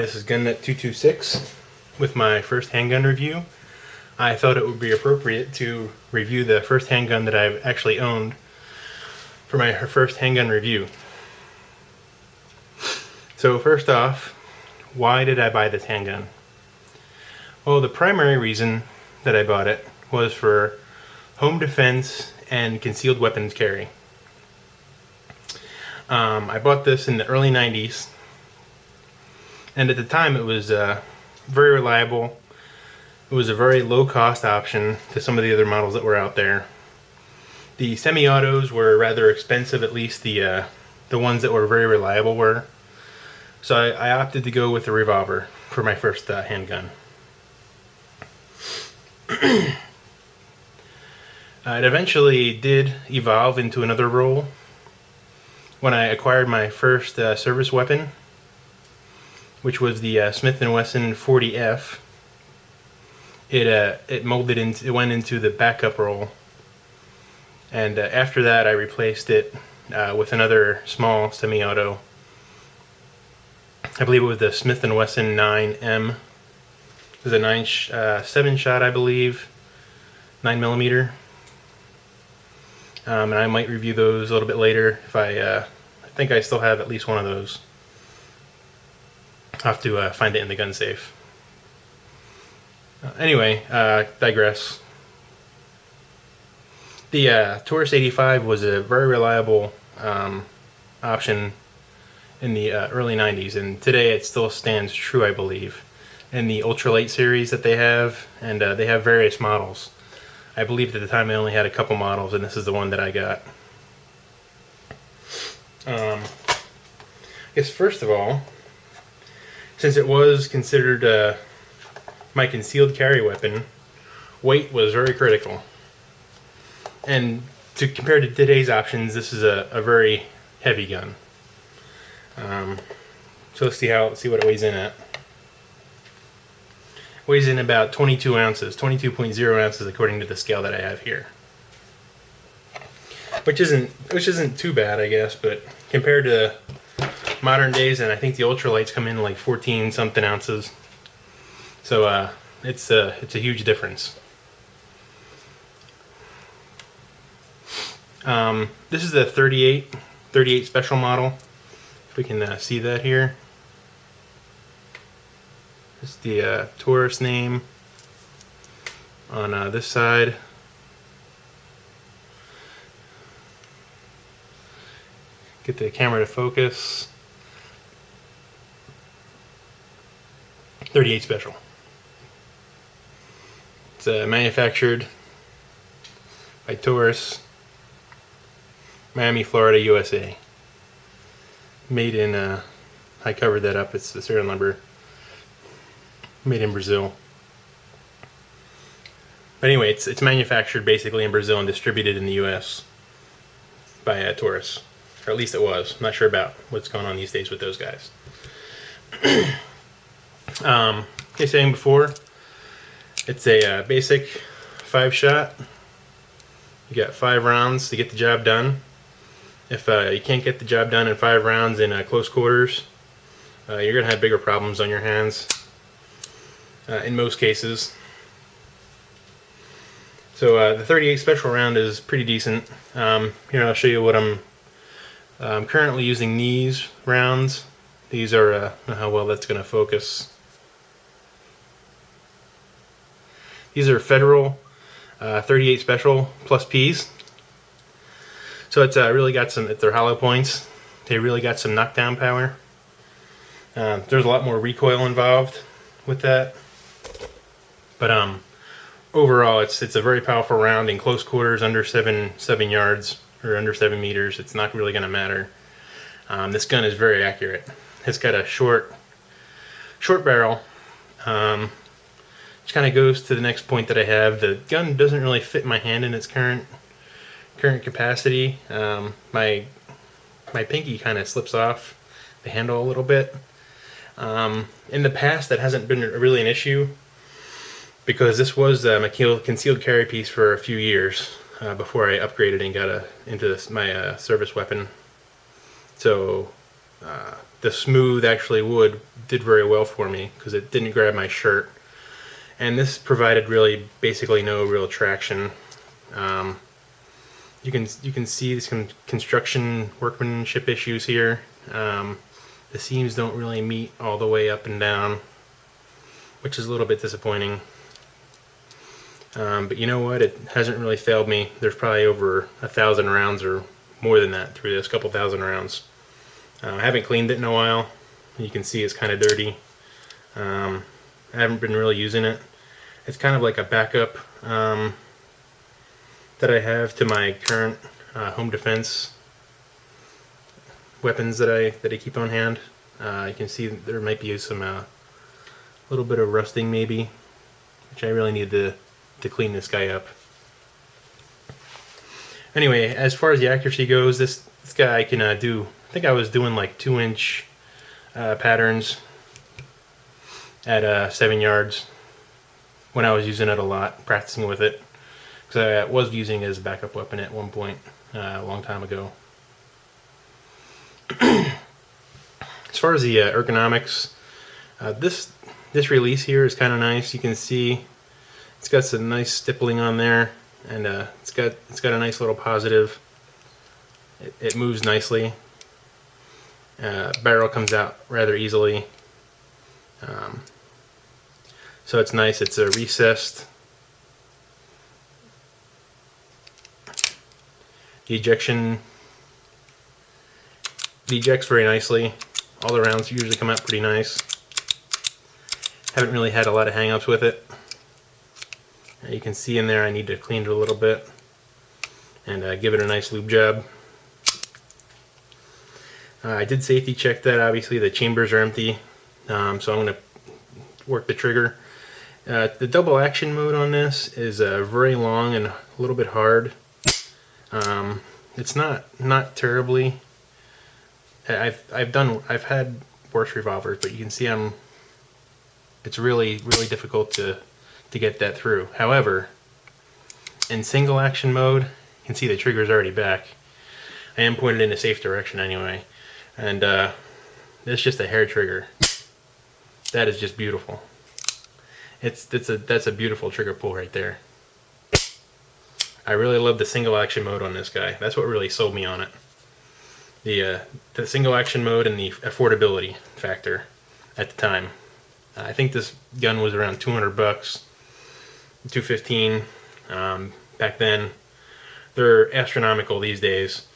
This is GunNut226 with my first handgun review. I thought it would be appropriate to review the first handgun that I've actually owned for my first handgun review. So first off, why did I buy this handgun? Well, the primary reason that I bought it was for home defense and concealed weapons carry. I bought this in the early 90s, and at the time it was very reliable. It was a very low cost option to some of the other models that were out there. The semi-autos were rather expensive, at least the ones that were very reliable were. So I opted to go with the revolver for my first handgun. It eventually did evolve into another role when I acquired my first service weapon, which was the Smith & Wesson 40F. It went into the backup role, and after that I replaced it with another small semi-auto. I believe it was the Smith & Wesson 9M. It was a 7-shot, I believe, 9mm. And I might review those a little bit later. If I think I still have at least one of those. I'll have to find it in the gun safe. Anyway, digress. The Taurus 85 was a very reliable option in the early 90s, and today it still stands true, I believe, in the ultralight series that they have, and they have various models. I believe at the time I only had a couple models, and this is the one that I got. I guess first of all, since it was considered my concealed carry weapon, weight was very critical. And compared to today's options, this is a very heavy gun. So let's see what it weighs in at. Weighs in about 22 ounces, 22.0 ounces according to the scale that I have here. Which isn't too bad, I guess, but compared to modern days, and I think the ultralights come in like 14 something ounces. So it's a huge difference. This is the 38 special model. If we can see that here. It's the Taurus name on this side. Get the camera to focus. 38 special. It's manufactured by Taurus, Miami, Florida, USA. Made in, I covered that up, it's the serial number. Made in Brazil. But anyway, it's manufactured basically in Brazil and distributed in the US by Taurus. Or at least it was. I'm not sure about what's going on these days with those guys. Like I was saying before, it's a basic 5-shot. You got 5 rounds to get the job done. If you can't get the job done in 5 rounds in close quarters, you're going to have bigger problems on your hands in most cases. So the 38 special round is pretty decent. Here I'll show you what I'm currently using these rounds. These are, I don't know how well that's going to focus. These are Federal 38 Special plus Ps. So it's really got some, they're hollow points. They really got some knockdown power. There's a lot more recoil involved with that. But overall, it's a very powerful round in close quarters, under 7 yards or under 7 meters. It's not really going to matter. This gun is very accurate. It's got a short barrel. Which kind of goes to the next point that I have. The gun doesn't really fit my hand in its current capacity. My pinky kind of slips off the handle a little bit. In the past, that hasn't been really an issue, because this was my concealed carry piece for a few years before I upgraded and got into my service weapon. So the smooth actually wood did very well for me because it didn't grab my shirt, and this provided really basically no real traction. You can see some construction workmanship issues here. The seams don't really meet all the way up and down, which is a little bit disappointing. But you know what? It hasn't really failed me. There's probably over 1,000 rounds or more than that through this, couple thousand rounds. I haven't cleaned it in a while. You can see it's kind of dirty. I haven't been really using it. It's kind of like a backup that I have to my current home defense weapons that I keep on hand. You can see there might be some little bit of rusting maybe, which I really need to clean this guy up. Anyway, as far as the accuracy goes, this guy can do, I think I was doing like 2-inch patterns at 7 yards when I was using it a lot, practicing with it, because I was using it as a backup weapon at one point a long time ago. As far as the ergonomics, this release here is kind of nice. You can see it's got some nice stippling on there, and it's got a nice little positive. It moves nicely. Barrel comes out rather easily. So it's nice. It's a recessed. The ejects very nicely. All the rounds usually come out pretty nice. Haven't really had a lot of hang-ups with it. You can see in there I need to clean it a little bit and give it a nice lube job. I did safety check that. Obviously the chambers are empty, so I'm going to work the trigger. The double action mode on this is very long and a little bit hard. It's not terribly. I've had worse revolvers, but you can see it's really difficult to get that through. However, in single action mode, you can see the trigger's already back. I am pointed in a safe direction anyway, and it's just a hair trigger. That is just beautiful. That's a beautiful trigger pull right there. I really love the single action mode on this guy. That's what really sold me on it. The single action mode and the affordability factor at the time. I think this gun was around $200, $215 back then. They're astronomical these days.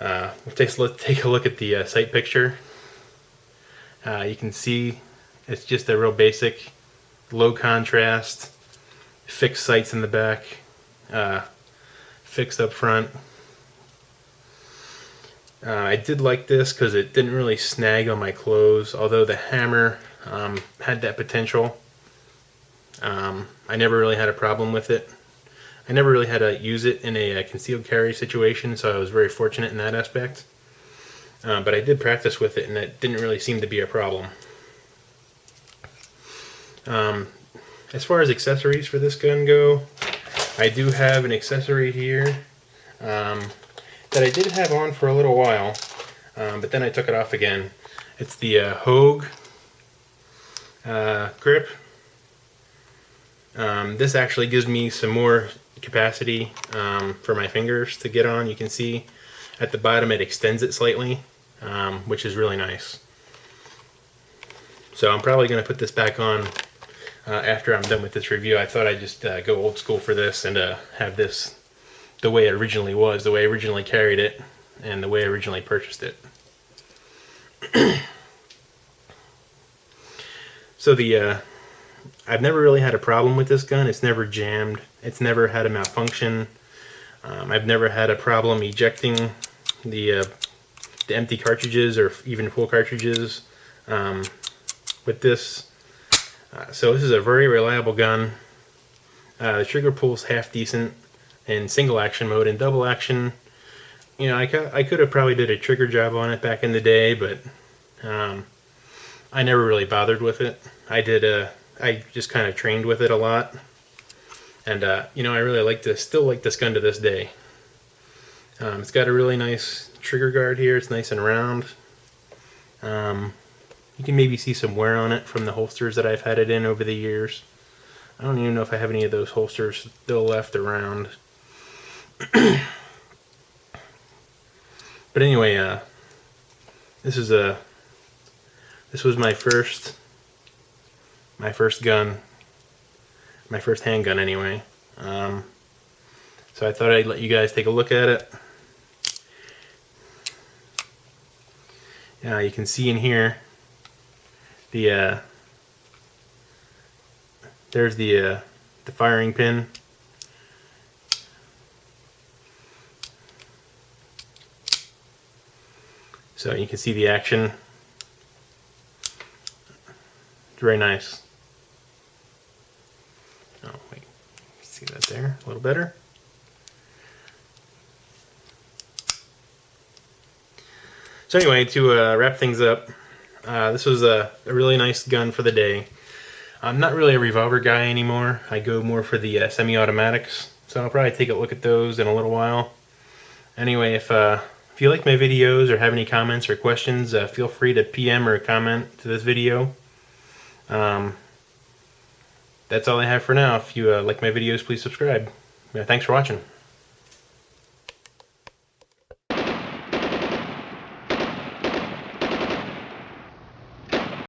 Let's take a look at the sight picture. You can see it's just a real basic, low contrast, fixed sights in the back, fixed up front. I did like this because it didn't really snag on my clothes, although the hammer had that potential. I never really had a problem with it. I never really had to use it in a concealed carry situation, so I was very fortunate in that aspect. But I did practice with it, and it didn't really seem to be a problem. As far as accessories for this gun go, I do have an accessory here that I did have on for a little while, but then I took it off again. It's the Hogue grip. This actually gives me some more capacity for my fingers to get on. You can see at the bottom it extends it slightly, which is really nice. So I'm probably going to put this back on after I'm done with this review. I thought I'd just go old school for this and have this the way it originally was, the way I originally carried it, and the way I originally purchased it. So I've never really had a problem with this gun. It's never jammed. It's never had a malfunction. I've never had a problem ejecting the empty cartridges or even full cartridges with this. So this is a very reliable gun. The trigger pull's half decent in single action mode. In double action, you know, I could have probably did a trigger job on it back in the day, but I never really bothered with it. I just kind of trained with it a lot, and you know, I really still like this gun to this day. It's got a really nice trigger guard here. It's nice and round. You can maybe see some wear on it from the holsters that I've had it in over the years. I don't even know if I have any of those holsters still left around. But anyway, this was my first gun, my first handgun anyway. So I thought I'd let you guys take a look at it. You can see in here there's the firing pin. So you can see the action. It's very nice. Oh wait, see that there a little better. So anyway, to wrap things up, this was a really nice gun for the day. I'm not really a revolver guy anymore. I go more for the semi-automatics, so I'll probably take a look at those in a little while. Anyway, if you like my videos or have any comments or questions, feel free to PM or comment to this video. That's all I have for now. If you like my videos, please subscribe. Thanks for watching.